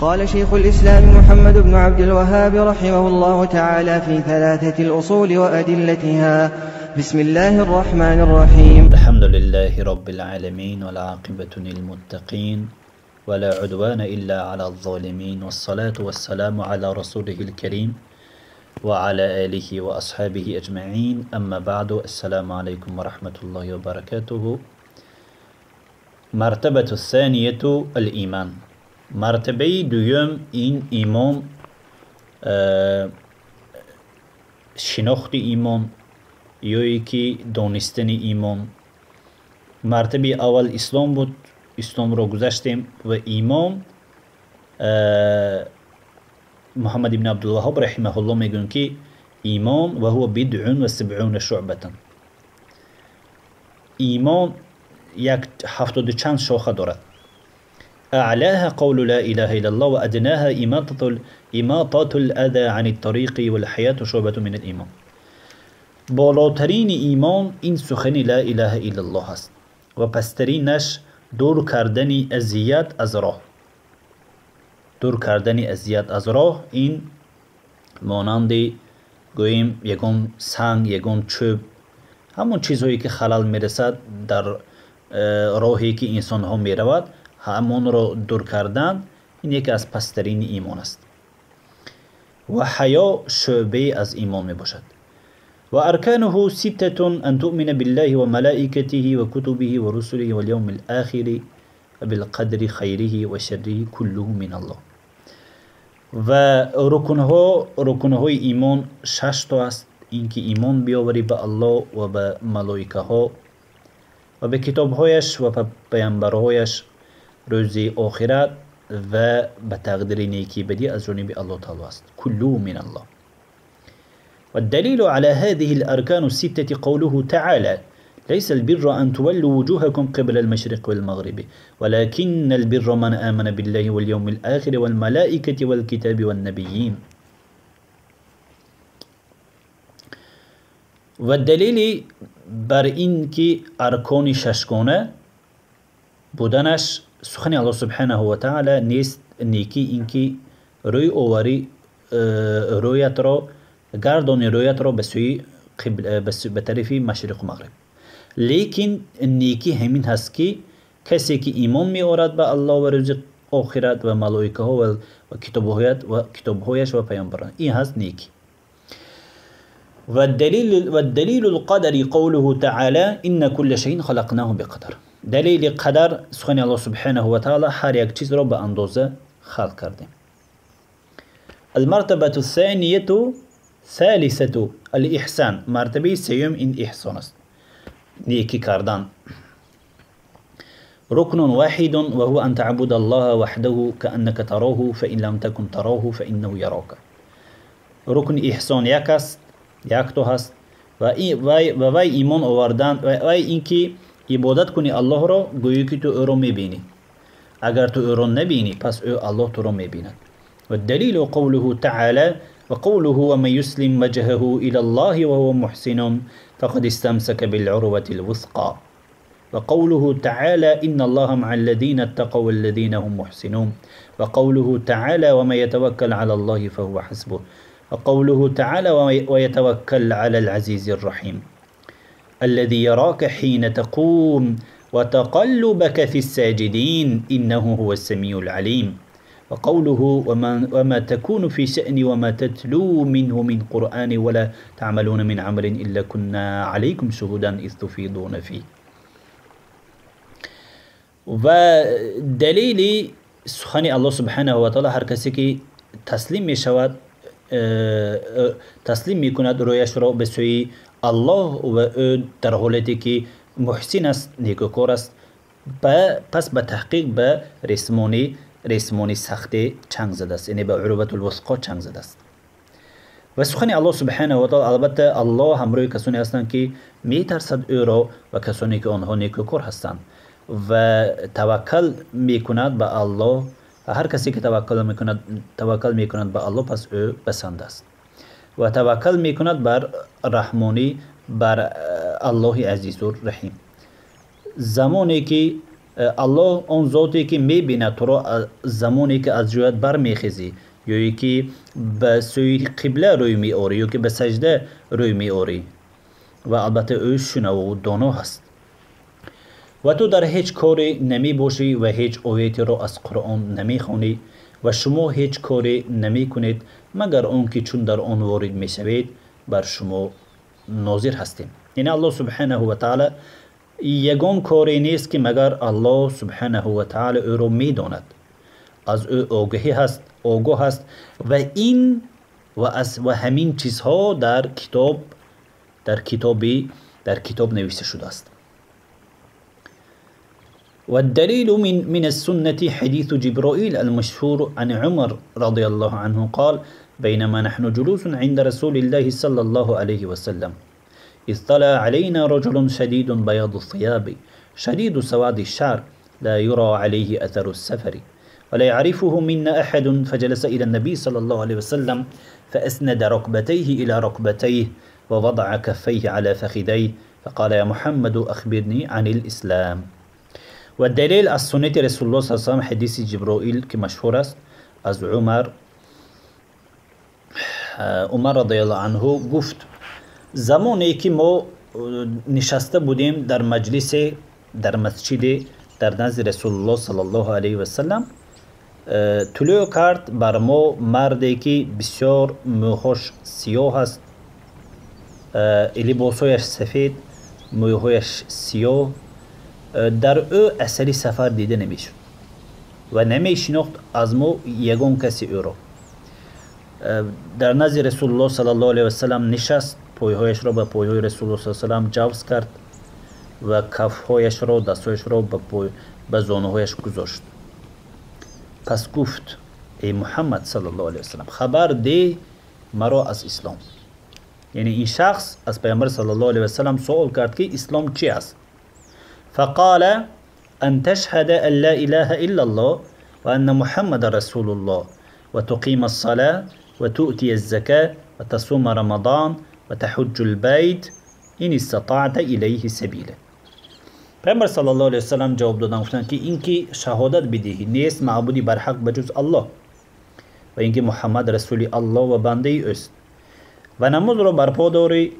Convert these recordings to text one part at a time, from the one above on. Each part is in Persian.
قال شيخ الإسلام محمد بن عبد الوهاب رحمه الله تعالى في ثلاثة الأصول وأدلتها. بسم الله الرحمن الرحيم. الحمد لله رب العالمين والعاقبة للمتقين ولا عدوان إلا على الظالمين، والصلاة والسلام على رسوله الكريم وعلى آله وأصحابه أجمعين. أما بعد، السلام عليكم ورحمة الله وبركاته. مرتبة الثانية الإيمان. مرتبه دویم این ایمان، شناخت ایمان یا یکی دانستن ایمان. مرتبه اول اسلام بود، اسلام رو گذاشتیم و ایمان محمد بن عبدالوهاب رحمه الله میگن که ایمان و هو بدع و سبعون شعبة. ایمان یک 70 چند شاخه دارد. أعلاها قول لا إله إلا الله، وأدناها إماطة الأذى عن الطريق، والحياة شعبة من الإيمان. بالاترین ایمان این سخن لا اله الا الله است و پسترینش دور کردن اذیت از راه. دور کردن اذیت از راه این مانند گوییم یگان سنگ، یگان چوب، همون چیزهایی که خلل میرسد در راهی که انسان ها میرود، همون را دور کردن این یکی از پسترین ایمان است. و حیا شعبه از ایمان می باشد. و ارکانه ستة: ان تؤمن بالله و ملائکته و کتبه و رسله و اليوم الآخر و بالقدر خیره و شره كله من الله. و رکنه ایمان 6 تا است. اینکه ایمان بیاوری به الله و به ملائکه ها و به کتاب هایش و به پیامبرهایش، روز آخرت و به تقدیر نیکی بدی از جانب الله تعالی است. كله من الله. والدليل على هذه الأركان الستة قوله تعالى: ليس البر أن تولوا وجوهكم قبل المشرق والمغرب ولكن البر من آمن بالله واليوم الآخر والملائكة والكتاب والنبيين. والدليل بر این که ارکان ششگانه بودنش سخن الله سبحانه و تعالی نیست. نیکی اینکه روی اواری رویت را گردان رویت را به سوی به طرف مشرق و مغرب. لیکن نیکی همین هست که کسی که ایمان می آورد به الله و روز آخرت و ملائکه ها و کتابهایش و پیامبران، این هست نیکی. والدليل القدر قوله تعالى: إن كل شيء خلقناه بقدر. دلیل قدر سخن الله سبحانه و تعالی هر یک چیز را به اندازه خلق کرده. المرتبة الثانية ثالثة الإحسان. مرتبه سیوم این احسان است، نیکی کردن. ركن واحد وهو أن تعبد الله وحده كأنك تراه فإن لم تكن تراه فإنه يراك. رکن احسان یک است، یک تو هست و وی ایمان آوردن و وی اینکه عبادت کنی الله را گویی که تو او را میبینی. اگر تو او را نبینی پس او الله تو را میبیند. و الدلیل قوله تعالی: وقوله ومن يسلم وجهه إلى الله وهو محسن فقد استمسك بالعروة الوثقى. وقوله تعالى: إن الله مع الذين اتقوا والذين هم محسنون. وقوله تعالى: وما يتوكل على الله فهو حسبه. وقوله تعالى: ويتوكل على العزيز الرحيم الذي يراك حين تقوم وتقلبك في الساجدين إنه هو السميع العليم. وقوله: وما تكون في شأن وما تتلو منه من قرآن ولا تعملون من عمل إلا كنا عليكم شهودا إذ تفيضون فيه. و دلیل سخن الله سبحانه و تعالی هر کسی که تسلیم می شود، تسلیم می کند رویش را به سوی الله و او در حالتی که محسن است، نیکوکار است، پس به تحقیق به ریسمانی سخت چنگ زده است، یعنی به عروة الوثقا چنگ زده است. و سخن الله سبحانه و تعالی البته الله همراه کسانی هستند که می ترسد او را و کسانی که آنها نیکوکار هستند و توکل می کند به الله. هر کسی که توکل می کند به الله پس او بسنده است و توکل می کند بر رحمانی، بر الله عزیز و رحیم. زمانی که الله اون ذاتی که میبینه تو رو زمانی که از جایت برمیخیزی، یا که به سوی قبله روی میاری، یا که به سجده روی میاری. و البته او شنو و دانا هست. و تو در هیچ کاری نمی باشی و هیچ آیاتی را از قرآن نمی خوانی و شما هیچ کاری نمی کنید مگر اون که چون در آن وارد می شوید بر شما ناظر هستیم. یعنی الله سبحانه و تعالی یگان کاری نیست که مگر الله سبحانه و تعالی او را می داند، از او آگاه هست و این و همین چیزها در کتاب نوشته شده است. والدليل من السنة حديث جبرائيل المشهور عن عمر رضي الله عنه قال: بينما نحن جلوس عند رسول الله صلى الله عليه وسلم إذ طلع علينا رجل شديد بياض الثياب شديد سواد الشعر لا يرى عليه أثر السفر ولا يعرفه منا أحد، فجلس إلى النبي صلى الله عليه وسلم فأسند ركبتيه إلى ركبتيه ووضع كفيه على فخذيه فقال: يا محمد أخبرني عن الإسلام. و دلیل از سنت رسول الله صلی الله علیه و سلم حدیث جبرائیل که مشهور است از عمر رضی الله عنه گفت زمانی که ما نشسته بودیم در مجلس در مسجد در نزد رسول الله صلی الله علیه و سلم، طلوع کرد بر ما مردی که بسیار موهاش سیاه است، لباسایش سفید، موهایش سیاه، در او اثری سفر دیده نمیشد و نمیشناخت از ما یگان کسی او را. در نزد رسول الله صلی الله علیه و سلم نشست، پایهایش را به پایهای رسول الله صلی الله علیه و سلم جوز کرد و کفهایش را دستهایش را به زانوهایش گذاشت. پس گفت: ای محمد صلی الله علیه و سلم، خبر ده مرا از اسلام. یعنی این شخص از پیامبر صلی الله علیه و سلم سوال کرد که اسلام چی است؟ فقال: أن تشهد أن لا إله إلا الله وأن محمد رسول الله وتقيم الصلاة وتؤتي الزكاة وتصوم رمضان وتحج البيت إن استطعت إليه سبيلا. پیامبر صلی الله علیه و سلم جواب دادن، گفتند که اینکه شهادت بدهی نیست معبودی بر حق بجز الله و اینکه محمد رسول الله و بنده اوست و نماز را برپا داری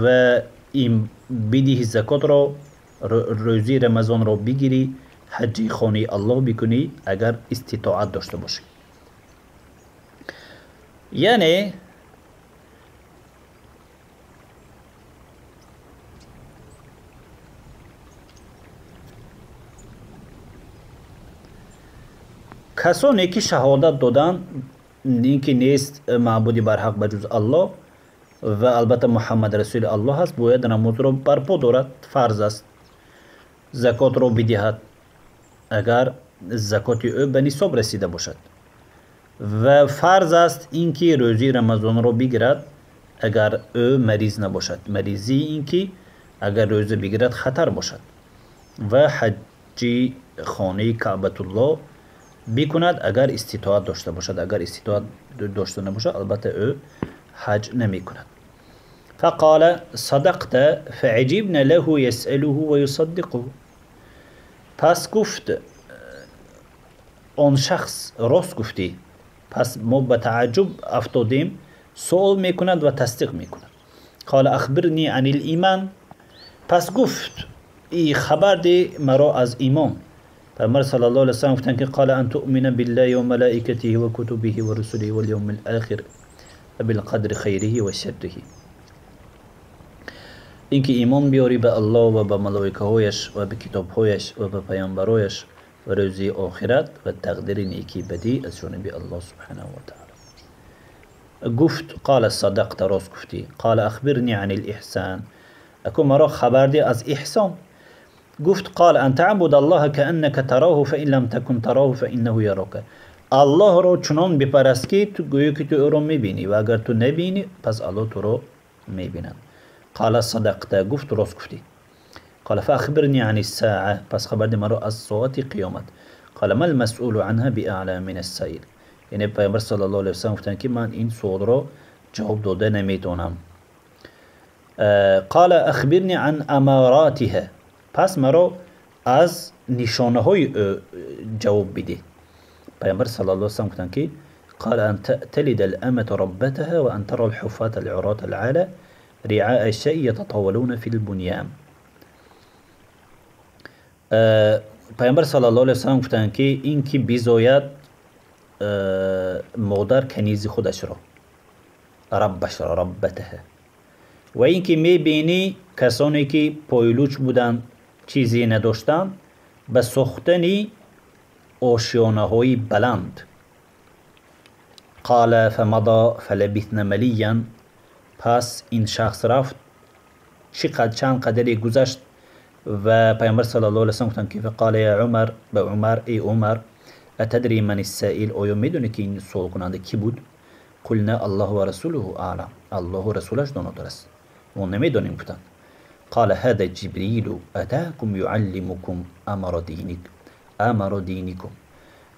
و این بدهی زکات را، روزی رمضان را بگیری، حج خانه الله بکنی اگر استطاعت داشته باشی. یعنی کسانی که شهادت دادن اینکه نیست معبودی بر حق بجز الله و البته محمد رسول الله است، باید نماز را برپا دارد، فرض است. زکات را بدهد اگر زکات او به نصاب رسیده باشد و فرض است اینکه روزی رمضان را بگیرد اگر او مریض نباشد. مریضی اینکه اگر روزه بگیرد خطر باشد و حج خانه کعبه الله بکند اگر استطاعت داشته باشد. اگر استطاعت داشته نباشد البته او حج نمی کند. فقال: صدقت فعجبنا له يسأله ويصدقه. پس گفت آن شخص راست گفتی. پس ما به تعجب افتادیم، سوال میکند و تصدیق میکند. قال: اخبرنی عن الایمان. پس گفت ای خبر ده مرا از ایمان. پیامبر صلی الله علیه و سلم گفتند که قال: ان تؤمن بالله و ملائکته و کتبه و رسله والیوم الاخر و بالقدر خیره و شره. اینکه ایمان بیاری به الله و به ملائکه هایش و به کتاب هایش و به پیامبرایش و روزی آخرت و تقدیر نیکی بدی از جانب الله سبحانه و تعالی. گفت: قال صدقت، راست گفتی. قال: اخبرنی عن الاحسان. اكو مرا خبر دی از احسان. گفت: قال: ان تعبد الله كأنك تراه فإن لم تكن تراه فإنه يراك. الله را چنان بپرست که تو گویی که تو او را میبینی و اگر تو نبینی پس الله تو را میبیند. قال: صدقت، گفت راست گفتی. قال: فاخبرني عن الساعة. پس خبر ده مرا از ساعت قیامت. قال: ما المسؤول عنها بأعلى من السائل. یعنی پیامبر صلی الله علیه و سلم گفتند که من این سوال را جواب داده نمیتونم. قال: اخبرني عن اماراتها. پس مرا از نشانه های جواب بده. پیامبر صلی الله علیه و سلم گفتن که قال ان تلد الامة ربتها وان ترى الحفاة العراة العالى رعاء الشيء يتطاولون في البنيان. پیامبر صلی الله علیه و سلم گفتن که این که بیزاید مادر کنیز خودش را، ربش را، ربته، و این که میبینی کسانی که پایلوچ بودن چیزی نداشتن به ساختن آشیانه های بلند. قال فمضى فلبثنا مليا. پس این شخص رفت چند قدری گذشت و پیامبر صلی الله علیه و سلم گفتن که فقال یا عمر، به عمر، ای عمر، اتدری من السائل، آیا میدونی که این سوال کننده کی بود؟ قلنا الله و رسوله اعلم، الله و رسولش داناتر است، ما نمیدونیم. گفتن قال هذا جبريل اتاكم يعلمكم امر دینکم.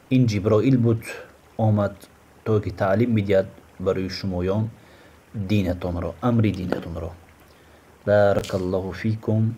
این جبرائیل بود آمد تا که تعلیم میدهد برای شمایان دینتان را، امر دینتان را. بارک الله فیکم.